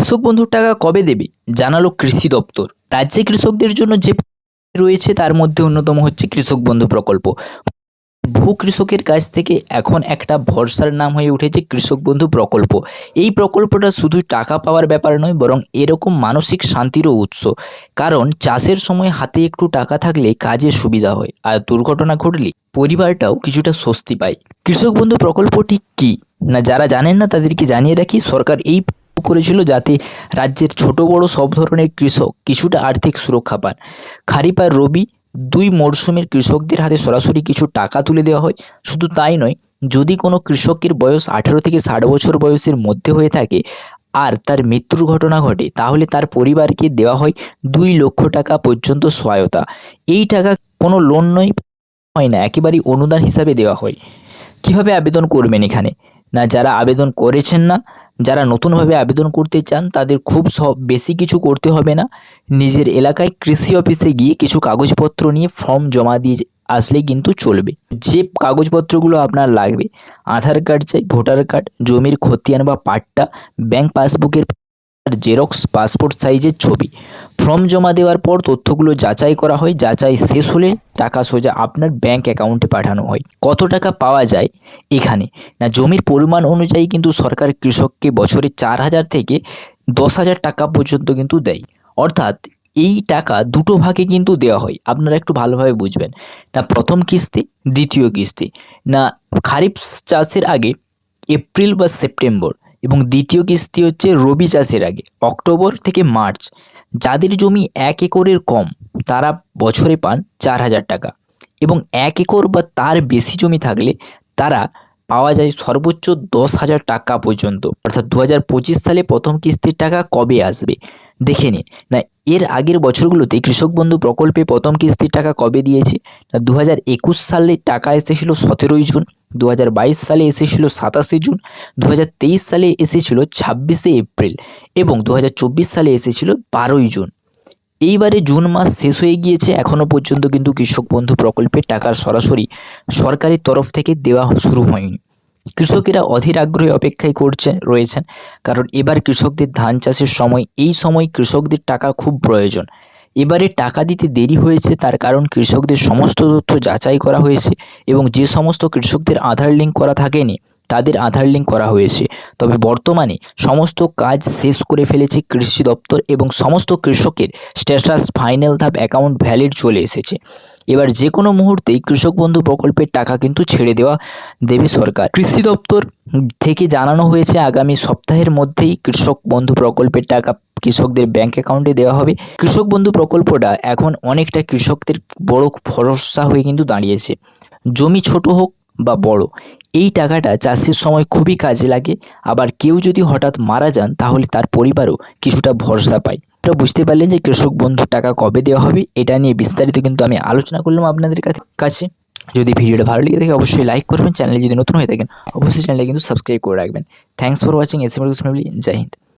কৃষক বন্ধুর টাকা কবে দেবে জানালো কৃষি দপ্তর। রাজ্যে কৃষকদের জন্য যে রয়েছে তার মধ্যে অন্যতম হচ্ছে কৃষক বন্ধু প্রকল্প। বহু কৃষকের কাছ থেকে এখন একটা ভরসার নাম হয়ে উঠেছে কৃষক বন্ধু প্রকল্প। এই প্রকল্পটা শুধু টাকা পাওয়ার ব্যাপার নয়, বরং এরকম মানসিক শান্তিরও উৎস। কারণ চাষের সময় হাতে একটু টাকা থাকলে কাজে সুবিধা হয়, আর দুর্ঘটনা ঘটলে পরিবারটাও কিছুটা স্বস্তি পায়। কৃষক বন্ধু প্রকল্পটি কি না যারা জানেন না তাদেরকে জানিয়ে রাখি, সরকার এই করেছিল যাতে রাজ্যের ছোট বড় সব ধরনের কৃষক কিছুটা আর্থিক সুরক্ষা পান। খারিফ আর রবি দুই মরশুমের কৃষকদের হাতে সরাসরি কিছু টাকা তুলে দেওয়া হয়। শুধু তাই নয়, যদি কোনো কৃষকের বয়স 18 থেকে 60 বছর বয়সের মধ্যে হয়ে থাকে আর তার মৃত্যুর ঘটনা ঘটে, তাহলে তার পরিবারকে দেওয়া হয় 2 লক্ষ টাকা পর্যন্ত সহায়তা। এই টাকা কোনো লোন নয়, হয় না, একেবারেই অনুদান হিসাবে দেওয়া হয়। কিভাবে আবেদন করবেন এখানে না, যারা আবেদন করেছেন না, যারা নতুনভাবে আবেদন করতে চান তাদের খুব বেশি কিছু করতে হবে না। নিজের এলাকায় কৃষি অফিসে গিয়ে কিছু কাগজপত্র নিয়ে ফর্ম জমা দিয়ে আসলেই কিন্তু চলবে। যে কাগজপত্রগুলো আপনার লাগবে: আধার কার্ড চাই, ভোটার কার্ড, জমির খতিয়ান বা পাট্টা, ব্যাংক পাসবুকের জেরক্স, পাসপোর্ট সাইজের ছবি। ফর্ম জমা দেওয়ার পর তথ্যগুলো যাচাই করা হয়। যাচাই শেষ হলে টাকা সোজা আপনার ব্যাংক অ্যাকাউন্টে পাঠানো হয়। কত টাকা পাওয়া যায় এখানে না, জমির পরিমাণ অনুযায়ী কিন্তু সরকার কৃষককে বছরে 4,000 থেকে 10,000 টাকা পর্যন্ত কিন্তু দেয়। অর্থাৎ এই টাকা দুটো ভাগে কিন্তু দেওয়া হয়, আপনারা একটু ভালোভাবে বুঝবেন না। প্রথম কিস্তি, দ্বিতীয় কিস্তি না খারিফ চাষের আগে এপ্রিল বা সেপ্টেম্বর, এবং দ্বিতীয় কিস্তি হচ্ছে রবি চাষের আগে অক্টোবর থেকে মার্চ। যাদের জমি 1 একরের কম তারা বছরে পান 4,000 টাকা, এবং 1 একর বা তার বেশি জমি থাকলে তারা পাওয়া যায় সর্বোচ্চ 10,000 টাকা পর্যন্ত। অর্থাৎ 2025 সালে প্রথম কিস্তির টাকা কবে আসবে দেখে নিন না। এর আগের বছরগুলোতে কৃষক বন্ধু প্রকল্পে প্রথম কিস্তির টাকা কবে দিয়েছে না, 2021 সালে টাকা এসেছিল 17ই জুন, 2022 সালে এসেছিল 27শে জুন, 2023 সালে এসেছিল 26শে এপ্রিল, এবং 2024 সালে এসেছিল 12ই জুন। এইবারে জুন মাস শেষ হয়ে গিয়েছে, এখনও পর্যন্ত কিন্তু কৃষক বন্ধু প্রকল্পের টাকা সরাসরি সরকারের তরফ থেকে দেওয়া শুরু হয়নি। কৃষকেরা অধীর আগ্রহে অপেক্ষায় রয়েছেন, কারণ এবার কৃষকদের ধান চাষের সময়, এই সময় কৃষকদের টাকা খুব প্রয়োজন। এবারে টাকা দিতে দেরি হয়েছে তার কারণ কৃষকদের সমস্ত তথ্য যাচাই করা হয়েছে, এবং যে সমস্ত কৃষকদের আধার লিঙ্ক করা থাকেনি তাদের আধার লিঙ্ক করা হয়েছে। তবে বর্তমানে সমস্ত কাজ শেষ করে ফেলেছে কৃষি দপ্তর, এবং সমস্ত কৃষকের স্ট্যাটাস ফাইনাল ধাপ অ্যাকাউন্ট ভ্যালিড চলে এসেছে। এবার যে কোনো মুহূর্তেই কৃষক বন্ধু প্রকল্পের টাকা কিন্তু ছেড়ে দেবে সরকার। কৃষি দপ্তর থেকে জানানো হয়েছে আগামী সপ্তাহের মধ্যেই কৃষক বন্ধু প্রকল্পের টাকা কৃষকদের ব্যাংক অ্যাকাউন্টে দেওয়া হবে। কৃষক বন্ধু প্রকল্পটা এখন অনেকটা কৃষকদের বড় ভরসা হয়ে কিন্তু দাঁড়িয়েছে। জমি ছোট হোক বা বড়, এই টাকাটা চাষের সময় খুবই কাজে লাগে। আবার কেউ যদি হঠাৎ মারা যান তাহলে তার পরিবারও কিছুটা ভরসা পায়। আপনারা বুঝতে পারলেন যে কৃষক বন্ধুর টাকা কবে দেওয়া হবে, এটা নিয়ে বিস্তারিত কিন্তু আমি আলোচনা করলাম আপনাদের কাছে। যদি ভিডিওটা ভালো লেগে থাকে অবশ্যই লাইক করবেন, চ্যানেলে যদি নতুন হয়ে থাকেন অবশ্যই চ্যানেলে কিন্তু সাবস্ক্রাইব করে রাখবেন। Thanks for watching. S M. জয় হিন্দ।